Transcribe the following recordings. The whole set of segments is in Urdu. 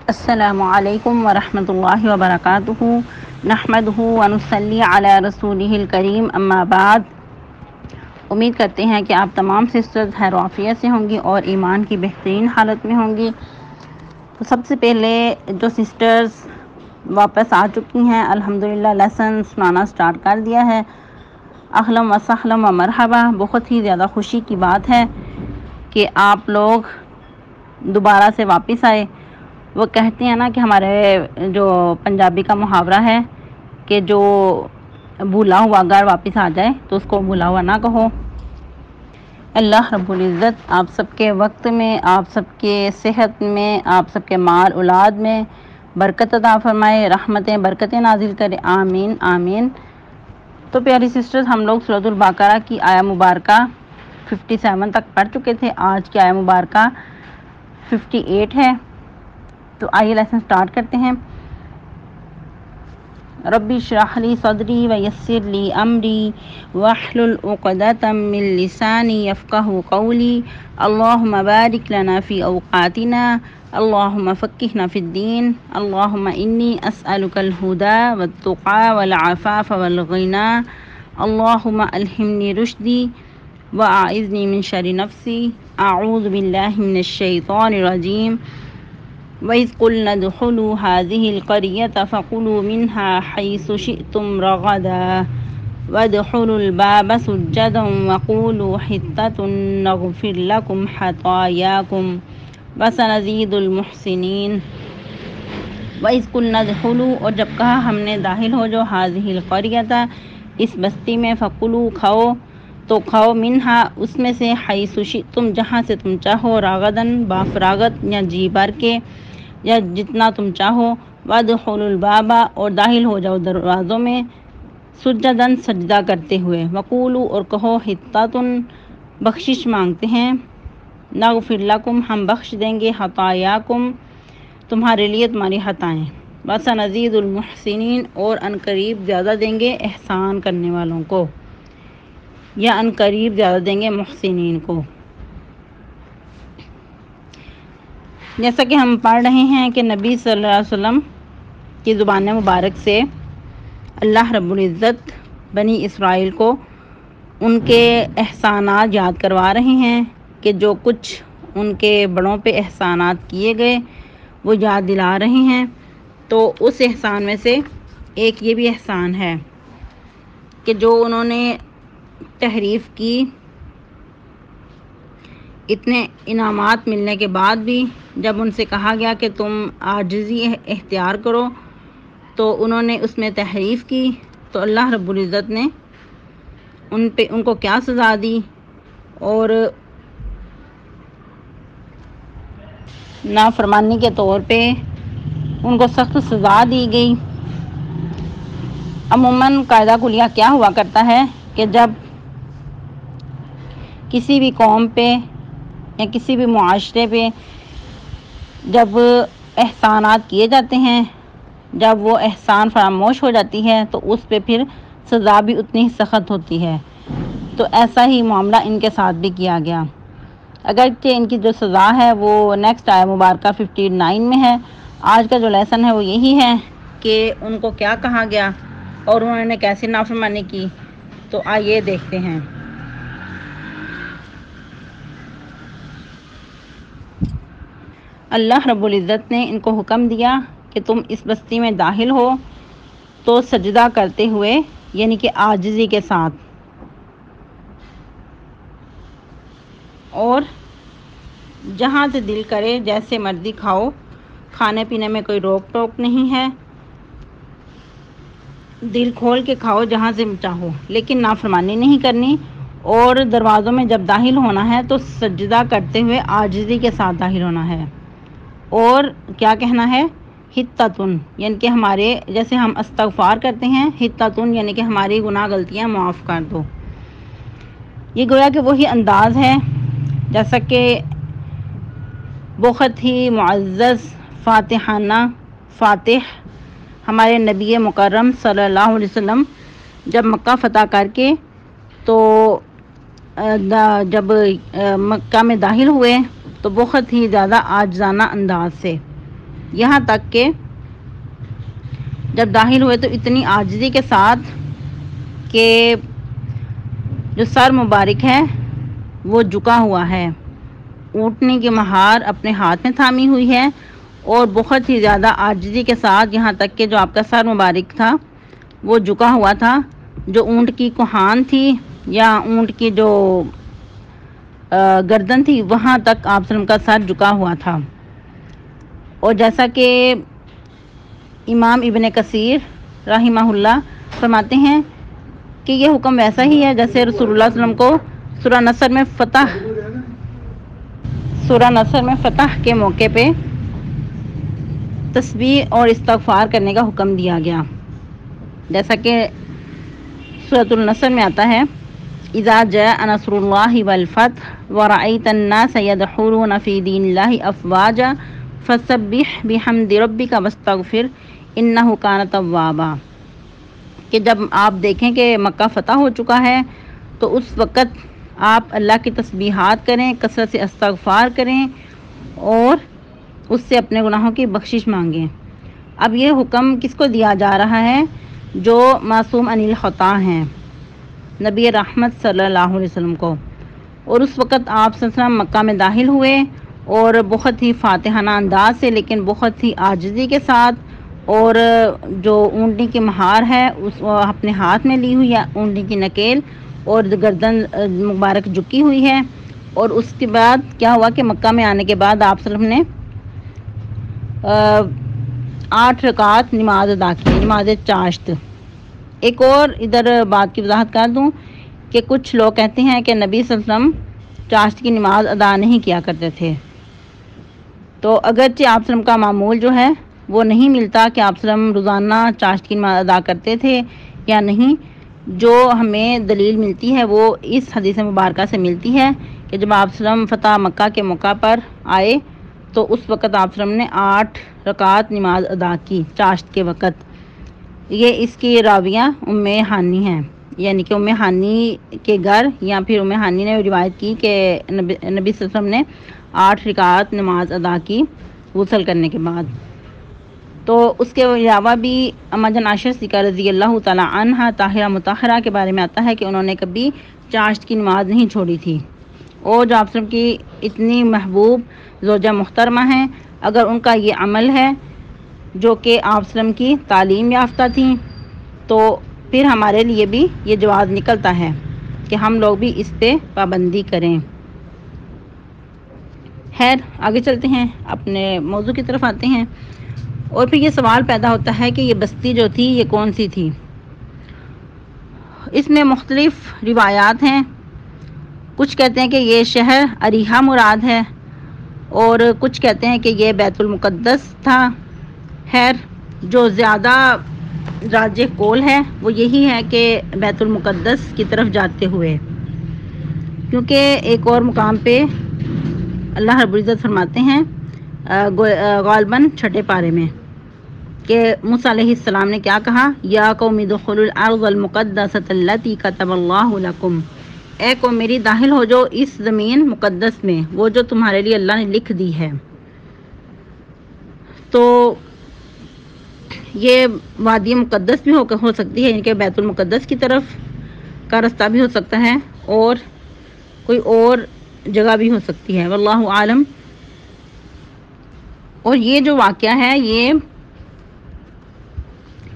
السلام علیکم ورحمۃ اللہ وبرکاتہ نحمدہ ونصلی علی رسولہ الکریم اما بعد۔ امید کرتے ہیں کہ آپ تمام سسٹرز خیر و عافیت سے ہوں گی اور ایمان کی بہترین حالت میں ہوں گی۔ تو سب سے پہلے جو سسٹرز واپس آ چکی ہیں الحمدللہ لیسن سنانا سٹارٹ کر دیا ہے، اہلا و سہلا و مرحبا۔ بہت ہی زیادہ خوشی کی بات ہے کہ آپ لوگ دوبارہ سے واپس آئے۔ وہ کہتے ہیں نا کہ ہمارے جو پنجابی کا محاورہ ہے کہ جو بھولا ہوا گھر واپس آ جائے تو اس کو بھولا ہوا نہ کہو۔ اللہ رب العزت آپ سب کے وقت میں، آپ سب کے صحت میں، آپ سب کے مال اولاد میں برکت عطا فرمائے، رحمتیں برکتیں نازل کرے، آمین آمین۔ تو پیاری سسٹرز، ہم لوگ سورۃ البقرہ کی آیہ مبارکہ 57 تک پڑھ چکے تھے۔ آج کی آیہ مبارکہ 58 ہے۔ تو آئیے لیسن سٹارٹ کرتے ہیں۔ رب اشرح لی صدری ویسر لی امری واحلل عقدۃ من لسانی یفقہوا قولی اللہم بارک لنا فی اوقاتنا اللہم فقہنا فی الدین اللہم انی اسألک الہدی والتقی والعفاف والغنی اللہم الہمنی رشدی واعذنی من شر نفسی اعوذ باللہ من الشیطان الرجیم وَإِذْ قُلْنَا ادْخُلُوا هَٰذِهِ الْقَرْيَةَ فَكُلُوا مِنْهَا حَيْثُ شِئْتُمْ رَغَدًا وَادْخُلُوا الْبَابَ سُجَّدًا وَقُولُوا حِطَّةٌ نَغْفِرْ لَكُمْ خَطَايَاكُمْ وَسَنَزِيدُ الْمُحْسِنِينَ۔ وَإِذْ قُلْنَا ادْخُلُوا، اور جب کہا ہم نے داخل ہو جو هَٰذِهِ الْقَرْيَةَ اس بستی میں، فَكُلُوا کھاؤ، تو کھاؤ، منہا اس میں سے، حیث شئتم جہاں سے تم چاہو، راغدن بافراغت یا جی بھر کے یا جتنا تم چاہو، وادخلوا الباب اور داخل ہو جاؤ دروازوں میں، سجدن سجدہ کرتے ہوئے، وقولوا اور کہو، حطۃ بخشش مانگتے ہیں، نغفر لکم ہم بخش دیں گے، خطایاکم تمہارے لیے تمہاری خطائیں، وسنزید المحسنین اور عنقریب زیادہ دیں گے احسان کرنے والوں کو، یا عنقریب زیادہ دیں گے محسنین کو۔ جیسا کہ ہم پڑھ رہے ہیں کہ نبی صلی اللہ علیہ وسلم کی زبان مبارک سے اللہ رب العزت بنی اسرائیل کو ان کے احسانات یاد کروا رہے ہیں کہ جو کچھ ان کے بڑوں پہ احسانات کیے گئے وہ یاد دلا رہے ہیں۔ تو اس احسان میں سے ایک یہ بھی احسان ہے کہ جو انہوں نے تحریف کی، اتنے انعامات ملنے کے بعد بھی جب ان سے کہا گیا کہ تم عاجزی اختیار کرو تو انہوں نے اس میں تحریف کی، تو اللہ رب العزت نے ان کو کیا سزا دی اور نافرمانی کے طور پہ ان کو سخت سزا دی گئی۔ عموماً قاعدہ کلیہ کیا ہوا کرتا ہے کہ جب کسی بھی قوم پہ یا کسی بھی معاشرے پہ جب احسانات کیے جاتے ہیں، جب وہ احسان فراموش ہو جاتی ہے تو اس پہ پھر سزا بھی اتنی ہی سخت ہوتی ہے۔ تو ایسا ہی معاملہ ان کے ساتھ بھی کیا گیا، اگرچہ ان کی جو سزا ہے وہ نیکسٹ آیہ مبارکہ 59 میں ہے۔ آج کا جو لیسن ہے وہ یہی ہے کہ ان کو کیا کہا گیا اور انہوں نے کیسے نافرمانی کی۔ تو آئیے دیکھتے ہیں۔ اللہ رب العزت نے ان کو حکم دیا کہ تم اس بستی میں داخل ہو تو سجدہ کرتے ہوئے، یعنی کہ عاجزی کے ساتھ، اور جہاں سے دل کرے جیسے مرضی کھاؤ، کھانے پینے میں کوئی روک ٹوک نہیں ہے، دل کھول کے کھاؤ جہاں سے چاہو، لیکن نافرمانی نہیں کرنی، اور دروازوں میں جب داخل ہونا ہے تو سجدہ کرتے ہوئے عاجزی کے ساتھ داخل ہونا ہے، اور کیا کہنا ہے، حطۃن یعنی کہ ہمارے جیسے ہم استغفار کرتے ہیں، حطۃن یعنی کہ ہماری گناہ غلطیاں معاف کر دو۔ یہ گویا کہ وہی انداز ہے جیسا کہ بہت ہی معزز فاتحانہ فاتح ہمارے نبی مکرم صلی اللہ علیہ وسلم جب مکہ فتح کر کے تو جب مکہ میں داخل ہوئے تو بہت ہی زیادہ عاجزانہ انداز سے یہاں تک کہ جب داخل ہوئے تو اتنی عاجزی کے ساتھ کہ جو سر مبارک ہے وہ جھکا ہوا ہے، اونٹنی کی مہار اپنے ہاتھ میں تھامی ہوئی ہے، اور بہت ہی زیادہ عاجزی کے ساتھ، یہاں تک کہ جو آپ کا سر مبارک تھا وہ جھکا ہوا تھا، جو اونٹ کی کوہان تھی یا اونٹ کی جو گردن تھی وہاں تک آپ صلی اللہ علیہ وسلم کا سر جھکا ہوا تھا۔ اور جیسا کہ امام ابن کثیر رحمہ اللہ فرماتے ہیں کہ یہ حکم ویسا ہی ہے جیسے رسول اللہ صلی اللہ علیہ وسلم کو سورہ نصر میں فتح کے موقع پہ تسبیح اور استغفار کرنے کا حکم دیا گیا، جیسا کہ سورۃ النصر میں آتا ہے اذا جاء نصر اللہ والفتح ورأیت الناس يدخلون فی دین اللہ افواجا فسبح بحمد ربک واستغفر انہ کان توابا، کہ جب آپ دیکھیں کہ مکہ فتح ہو چکا ہے تو اس وقت آپ اللہ کی تسبیحات کریں، کثرت سے استغفار کریں اور اس سے اپنے گناہوں کی بخشش مانگیں۔ اب یہ حکم کس کو دیا جا رہا ہے؟ جو معصوم عن الخطا ہیں، نبی رحمت صلی اللہ علیہ وسلم کو۔ اور اس وقت آپ صلی اللہ علیہ وسلم مکہ میں داخل ہوئے اور بہت ہی فاتحانہ انداز سے لیکن بہت ہی عاجزی کے ساتھ، اور جو اونٹنی کی مہار ہے اس اپنے ہاتھ میں لی ہوئی ہے، اونٹنی کی نکیل اور گردن مبارک جھکی ہوئی ہے۔ اور اس کے بعد کیا ہوا کہ مکہ میں آنے کے بعد آپ صلی اللہ علیہ وسلم نے 8 رکعت نماز ادا کی، نماز چاشت۔ ایک اور ادھر بات کی وضاحت کر دوں کہ کچھ لوگ کہتے ہیں کہ نبی صلی اللہ علیہ وسلم چاشت کی نماز ادا نہیں کیا کرتے تھے، تو اگرچہ آپ صلی اللہ علیہ وسلم کا معمول جو ہے وہ نہیں ملتا کہ آپ صلی اللہ علیہ وسلم روزانہ چاشت کی نماز ادا کرتے تھے یا نہیں، جو ہمیں دلیل ملتی ہے وہ اس حدیث مبارکہ سے ملتی ہے کہ جب آپ صلی اللہ علیہ وسلم فتح مکہ کے موقع پر آئے تو اس وقت آپ صلی اللہ علیہ وسلم نے 8 رکعت نماز ادا کی چاشت کے وقت۔ یہ اس کی راویہ ام ہانی ہیں، یعنی کہ ام ہانی کے گھر یا پھر ام ہانی نے روایت کی کہ نبی صلی اللہ علیہ وسلم نے 8 رکعت نماز ادا کی غسل کرنے کے بعد۔ تو اس کے علاوہ بھی اما جان عائشہ صدیقہ رضی اللہ تعالی عنہا طاہرہ مطہرہ کے بارے میں آتا ہے کہ انہوں نے کبھی چاشت کی نماز نہیں چھوڑی تھی، اور جو آپ صلی اللہ علیہ وسلم کی اتنی محبوب زوجہ محترمہ ہیں، اگر ان کا یہ عمل ہے جو کہ آپ صلی اللہ علیہ وسلم کی تعلیم یافتہ تھیں تو پھر ہمارے لیے بھی یہ جواز نکلتا ہے کہ ہم لوگ بھی اس پہ پابندی کریں۔ خیر آگے چلتے ہیں، اپنے موضوع کی طرف آتے ہیں۔ اور پھر یہ سوال پیدا ہوتا ہے کہ یہ بستی جو تھی یہ کون سی تھی؟ اس میں مختلف روایات ہیں، کچھ کہتے ہیں کہ یہ شہر اریحہ مراد ہے، اور کچھ کہتے ہیں کہ یہ بیت المقدس تھا۔ خیر جو زیادہ راجح قول ہے وہ یہی ہے کہ بیت المقدس کی طرف جاتے ہوئے، کیونکہ ایک اور مقام پہ اللہ رب العزت فرماتے ہیں غالباً 6 پارے میں کہ موسیٰ علیہ السلام نے کیا کہا، یا قوم ادخلوا الارض المقدسۃ التی کتب اللہ لکم، اے قوم میری داخل ہو جو اس زمین مقدس میں، وہ جو تمہارے لیے اللہ نے لکھ دی ہے۔ تو یہ وادی مقدس بھی ہو سکتی ہے، یعنی کہ بیت المقدس کی طرف کا رستہ بھی ہو سکتا ہے، اور کوئی اور جگہ بھی ہو سکتی ہے، واللہ عالم۔ اور یہ جو واقعہ ہے یہ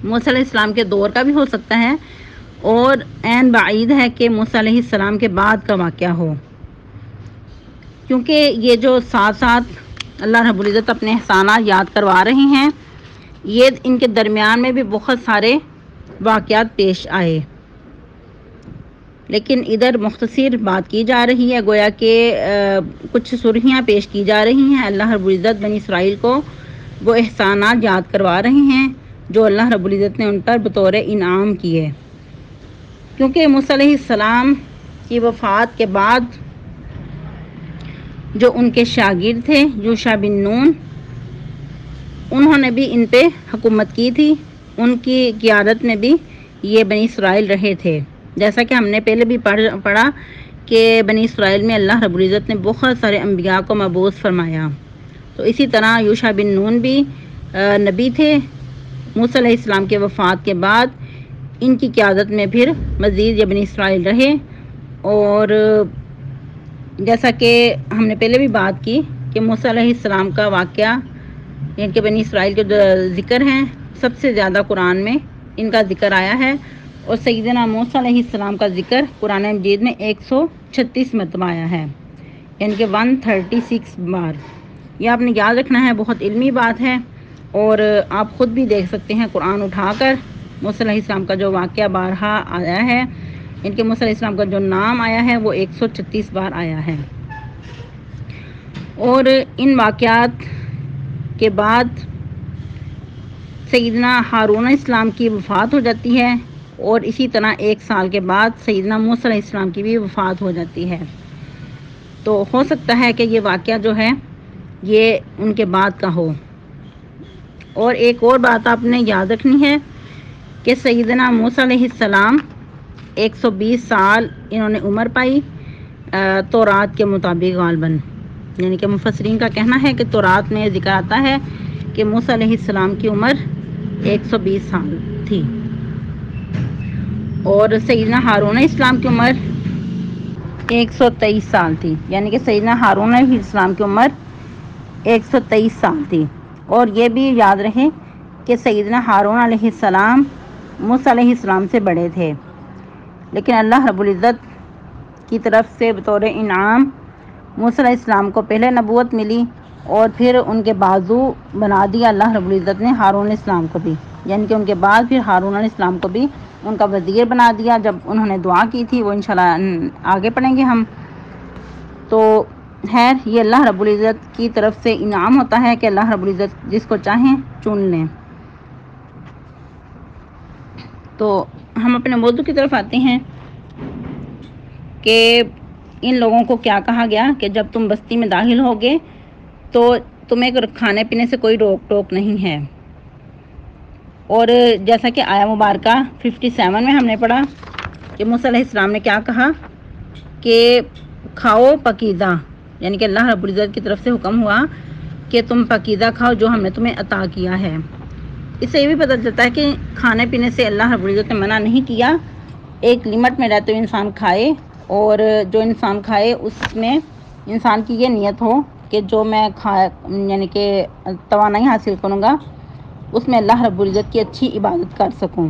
موسیٰ علیہ السلام کے دور کا بھی ہو سکتا ہے، اور عین بعید ہے کہ موسیٰ علیہ السلام کے بعد کا واقعہ ہو، کیونکہ یہ جو ساتھ ساتھ اللہ رب العزت اپنے احسانات یاد کروا رہے ہیں، یہ ان کے درمیان میں بھی بہت سارے واقعات پیش آئے، لیکن ادھر مختصر بات کی جا رہی ہے، گویا کہ کچھ سرخیاں پیش کی جا رہی ہیں۔ اللہ رب العزت بنی اسرائیل کو وہ احسانات یاد کروا رہے ہیں جو اللہ رب العزت نے ان پر بطور انعام کیے، کیونکہ موسیٰ علیہ السلام کی وفات کے بعد جو ان کے شاگرد تھے یوشع بن نون، انہوں نے بھی ان پہ حکومت کی تھی، ان کی قیادت میں بھی یہ بنی اسرائیل رہے تھے، جیسا کہ ہم نے پہلے بھی پڑھا کہ بنی اسرائیل میں اللہ رب العزت نے بہت سارے انبیاء کو مبعوث فرمایا۔ تو اسی طرح یوشع بن نون بھی نبی تھے۔ موسیٰ علیہ السلام کے وفات کے بعد ان کی قیادت میں پھر مزید یہ بنی اسرائیل رہے، اور جیسا کہ ہم نے پہلے بھی بات کی کہ موسیٰ علیہ السلام کا واقعہ، یعنی کہ بنی اسرائیل کے جو ذکر ہیں سب سے زیادہ قرآن میں ان کا ذکر آیا ہے، اور سیدنا موسیٰ علیہ السلام کا ذکر قرآن مجید میں 136 مرتبہ آیا ہے، یعنی کہ 136 بار۔ یہ آپ نے یاد رکھنا ہے، بہت علمی بات ہے، اور آپ خود بھی دیکھ سکتے ہیں قرآن اٹھا کر موسیٰ علیہ السلام کا جو واقعہ بارہا آیا ہے، ان کے موسیٰ علیہ السلام کا جو نام آیا ہے وہ 136 بار آیا ہے۔ اور ان واقعات کے بعد سیدنا ہارون علیہ السلام کی وفات ہو جاتی ہے، اور اسی طرح 1 سال کے بعد سیدنا موسیٰ علیہ السلام کی بھی وفات ہو جاتی ہے۔ تو ہو سکتا ہے کہ یہ واقعہ جو ہے یہ ان کے بعد کا ہو۔ اور ایک اور بات آپ نے یاد رکھنی ہے کہ سیدنا موسیٰ علیہ السلام 120 سال انہوں نے عمر پائی تورات کے مطابق غالباً، یعنی کہ مفسرین کا کہنا ہے کہ تورات میں ذکر آتا ہے کہ موسیٰ علیہ السلام کی عمر 120 سال تھی، اور سیدنا ہارون علیہ السلام کی عمر 123 سال تھی، یعنی کہ سیدنا ہارون علیہ السلام کی عمر 123 سال تھی۔ اور یہ بھی یاد رہے کہ سیدنا ہارون علیہ السلام موسیٰ علیہ السلام سے بڑے تھے، لیکن اللہ رب العزت کی طرف سے بطور انعام موسیٰ علیہ السلام کو پہلے نبوت ملی، اور پھر ان کے بازو بنا دیا اللہ رب العزت نے ہارون علیہ السلام کو بھی، یعنی کہ ان کے بعد پھر ہارون علیہ السلام کو بھی ان کا وزیر بنا دیا جب انہوں نے دعا کی تھی، وہ انشاءاللہ آگے پڑھیں گے ہم۔ تو خیر، یہ اللہ رب العزت کی طرف سے انعام ہوتا ہے کہ اللہ رب العزت جس کو چاہیں چن لیں۔ تو ہم اپنے موضوع کی طرف آتے ہیں کہ ان لوگوں کو کیا کہا گیا کہ جب تم بستی میں داخل ہوگے تو تمہیں کھانے پینے سے کوئی روک ٹوک نہیں ہے، اور جیسا کہ آیا مبارکہ 57 میں ہم نے پڑھا کہ موسیٰ علیہ السلام نے کیا کہا کہ کھاؤ پکیزہ، یعنی کہ اللہ رب العزت کی طرف سے حکم ہوا کہ تم پکیزہ کھاؤ جو ہم نے تمہیں عطا کیا ہے۔ اس سے یہ بھی پتہ چلتا ہے کہ کھانے پینے سے اللہ رب العزت نے منع نہیں کیا، ایک لمٹ میں رہتے ہوئے انسان کھائے، اور جو انسان کھائے اس میں انسان کی یہ نیت ہو کہ جو میں یعنی کہ توانائی حاصل کروں گا اس میں اللہ رب العزت کی اچھی عبادت کر سکوں۔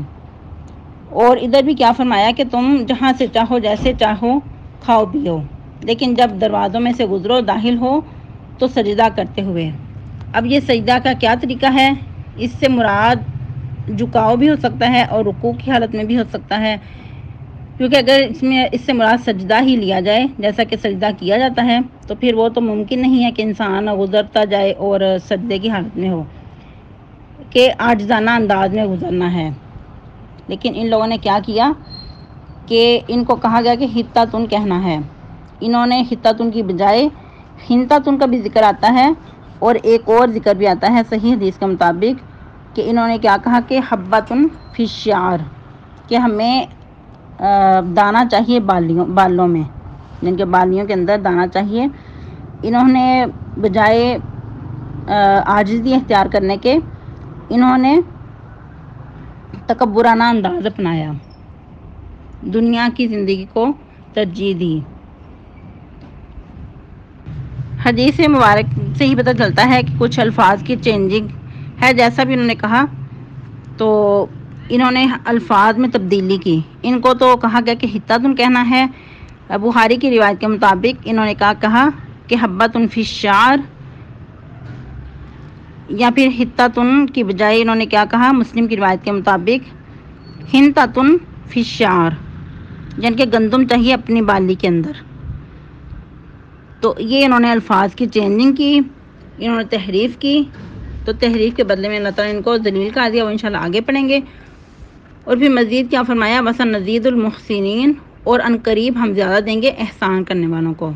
اور ادھر بھی کیا فرمایا کہ تم جہاں سے چاہو جیسے چاہو کھاؤ پیو، لیکن جب دروازوں میں سے گزرو داخل ہو تو سجدہ کرتے ہوئے۔ اب یہ سجدہ کا کیا طریقہ ہے؟ اس سے مراد جھکاؤ بھی ہو سکتا ہے اور رکوع کی حالت میں بھی ہو سکتا ہے، کیونکہ اگر اس سے مراد سجدہ ہی لیا جائے جیسا کہ سجدہ کیا جاتا ہے تو پھر وہ تو ممکن نہیں ہے کہ انسان گزرتا جائے اور سجدے کی حالت میں ہو، کہ عاجزانہ انداز میں گزرنا ہے۔ لیکن ان لوگوں نے کیا کیا کہ ان کو کہا گیا کہ حتتن کہنا ہے، انہوں نے حتتن کی بجائے حنتتن کا بھی ذکر آتا ہے، اور ایک اور ذکر بھی آتا ہے صحیح حدیث کے مطابق کہ انہوں نے کیا کہا کہ حبتن فی الشعر، کہ ہمیں دانا چاہیے بالوں میں، جن کے بالیوں کے اندر دانا چاہیے۔ انہوں نے بجائے عاجزی اختیار کرنے کے انہوں نے تکبرانہ انداز اپنایا، دنیا کی زندگی کو ترجیح دی۔ حدیث مبارک سے ہی پتہ چلتا ہے کہ کچھ الفاظ کی چینجنگ ہے، جیسا بھی انہوں نے کہا تو انہوں نے الفاظ میں تبدیلی کی۔ ان کو تو کہا گیا کہ حتتن کہنا ہے، بخاری کی روایت کے مطابق انہوں نے کہا کہ حبتن فی الشعر، یا پھر حتتن کی بجائے انہوں نے کیا کہا مسلم کی روایت کے مطابق حنتتن فی الشعر، یعنی کہ گندم چاہیے اپنی بالی کے اندر۔ تو یہ انہوں نے الفاظ کی چینجنگ کی، انہوں نے تحریف کی، تو تحریف کے بدلے میں اللہ تعالیٰ نے ان کو ذلیل کر دیا، وہ انشاءاللہ آگے پڑھیں گے۔ اور پھر مزید کیا فرمایا، وَسَنَزِيدُ الْمُحْسِنِينَ، اور عنقریب ہم زیادہ دیں گے احسان کرنے والوں کو،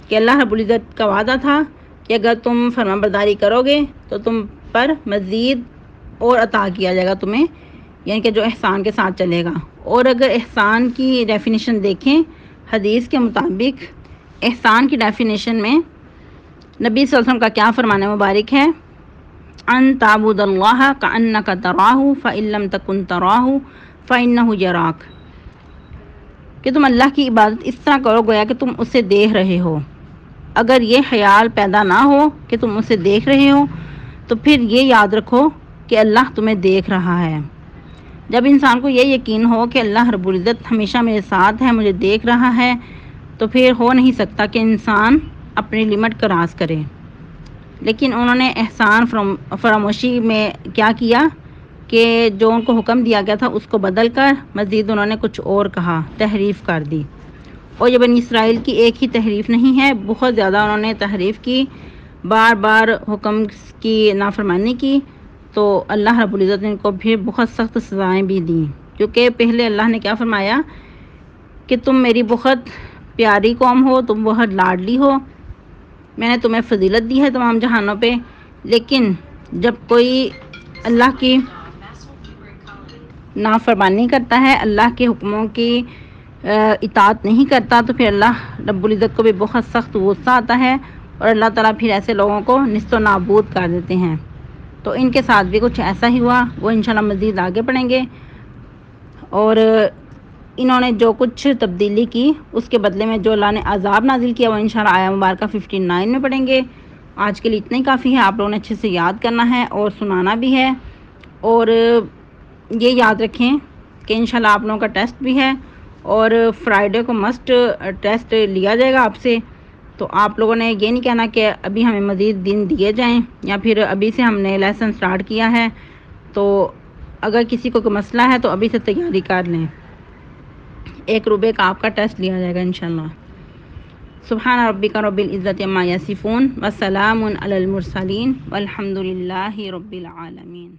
کہ اللہ رب العزت کا وعدہ تھا کہ اگر تم فرمانبرداری کرو گے تو تم پر مزید اور عطا کیا جائے گا تمہیں، یعنی کہ جو احسان کے ساتھ چلے گا۔ اور اگر احسان کی ڈیفینیشن دیکھیں حدیث کے مطابق، احسان کی ڈیفینیشن میں نبی صلی اللہ علیہ وسلم کا کیا فرمان مبارک ہے، ان تعبد اللہ کأنک تراہ فإن لم تکن تراہ فإنہ یراک، کہ تم اللہ کی عبادت اس طرح کرو گویا کہ تم اسے دیکھ رہے ہو۔ اگر یہ خیال پیدا نہ ہو کہ تم اسے دیکھ رہے ہو تو پھر یہ یاد رکھو کہ اللہ تمہیں دیکھ رہا ہے۔ جب انسان کو یہ یقین ہو کہ اللہ رب العزت ہمیشہ میرے ساتھ ہے، مجھے دیکھ رہا ہے، تو پھر ہو نہیں سکتا کہ انسان اپنی لمٹ کراس کرے۔ لیکن انہوں نے احسان فراموشی میں کیا کیا کہ جو ان کو حکم دیا گیا تھا اس کو بدل کر مزید انہوں نے کچھ اور کہا، تحریف کر دی۔ اور یہ بنی اسرائیل کی ایک ہی تحریف نہیں ہے، بہت زیادہ انہوں نے تحریف کی، بار بار حکم کی نافرمانی کی، تو اللہ رب العزت نے ان کو پھر بہت سخت سزائیں بھی دیں۔ کیونکہ پہلے اللہ نے کیا فرمایا کہ تم میری بہت پیاری قوم ہو، تم بہت لاڈلی ہو، میں نے تمہیں فضیلت دی ہے تمام جہانوں پہ، لیکن جب کوئی اللہ کی نافرمانی کرتا ہے، اللہ کے حکموں کی اطاعت نہیں کرتا، تو پھر اللہ رب العزت کو بھی بہت سخت غصہ آتا ہے اور اللہ تعالیٰ پھر ایسے لوگوں کو نیست و نابود کر دیتے ہیں۔ تو ان کے ساتھ بھی کچھ ایسا ہی ہوا، وہ انشاءاللہ مزید آگے پڑھیں گے۔ اور انہوں نے جو کچھ تبدیلی کی اس کے بدلے میں جو اللہ نے عذاب نازل کیا وہ انشاءاللہ آیہ مبارکہ 59 میں پڑھیں گے۔ آج کے لیے اتنا ہی کافی ہے، آپ لوگوں نے اچھے سے یاد کرنا ہے اور سنانا بھی ہے، اور یہ یاد رکھیں کہ انشاءاللہ آپ لوگوں کا ٹیسٹ بھی ہے اور فرائیڈے کو مسٹ ٹیسٹ لیا جائے گا آپ سے۔ تو آپ لوگوں نے یہ نہیں کہنا کہ ابھی ہمیں مزید دن دیے جائیں یا پھر ابھی سے ہم نے لیسن سٹارٹ کیا ہے، تو اگر کسی کو کوئی مسئلہ ہے تو ابھی سے تیاری کر لیں۔ 1 روپے کا آپ کا ٹیسٹ لیا جائے گا انشاءاللہ۔ سبحان ربک رب العزت عما یصفون وسلام علی المرسلین والحمد للہ رب العالمین۔